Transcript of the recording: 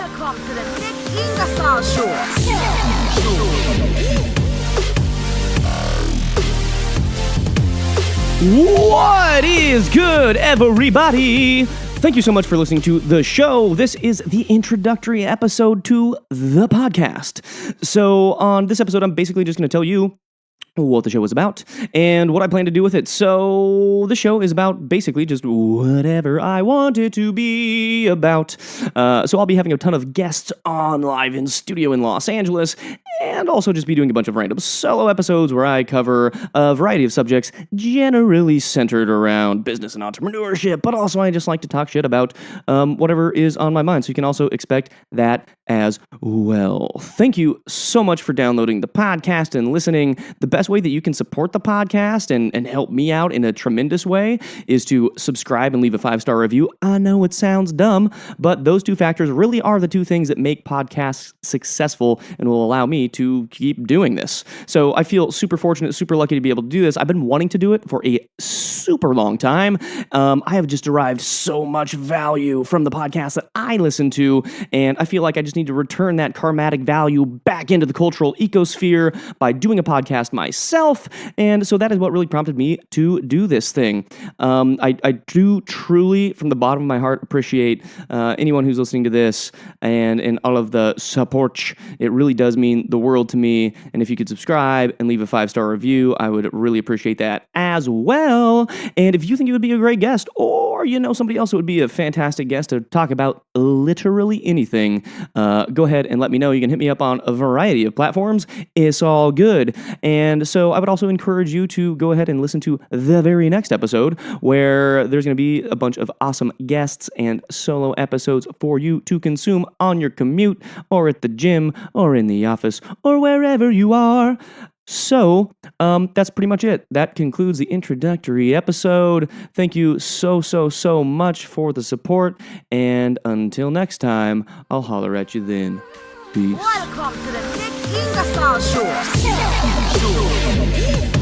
Welcome to the Ingersöll Show. What is good, everybody? Thank you so much for listening to the show. This is the introductory episode to the podcast. So on this episode, I'm basically just going to tell you what the show is about and what I plan to do with it. So the show is about basically just whatever I want it to be about. So I'll be having a ton of guests on live in studio in Los Angeles, and also just be doing a bunch of random solo episodes where I cover a variety of subjects generally centered around business and entrepreneurship, but also I just like to talk shit about whatever is on my mind. So you can also expect that as well. Thank you so much for downloading the podcast and listening. The best way that you can support the podcast and help me out in a tremendous way is to subscribe and leave a 5-star review. I know it sounds dumb, but those two factors really are the two things that make podcasts successful and will allow me to keep doing this. So I feel super fortunate, super lucky to be able to do this. I've been wanting to do it for a super long time. I have just derived so much value from the podcast that I listen to, and I feel like I just need to return that karmatic value back into the cultural ecosphere by doing a podcast myself, and so that is what really prompted me to do this thing. I do truly, from the bottom of my heart, appreciate anyone who's listening to this and all of the support. It really does mean the world to me, and if you could subscribe and leave a 5-star review, I would really appreciate that as well. And if you think you would be a great guest, or you know somebody else who would be a fantastic guest to talk about literally anything, go ahead and let me know. You can hit me up on a variety of platforms. It's all good. And so I would also encourage you to go ahead and listen to the very next episode, where there's going to be a bunch of awesome guests and solo episodes for you to consume on your commute, or at the gym, or in the office, or wherever you are. So, that's pretty much it. That concludes the introductory episode. Thank you so much for the support, and until next time, I'll holler at you then. Peace. Welcome to the Ingersöll Show.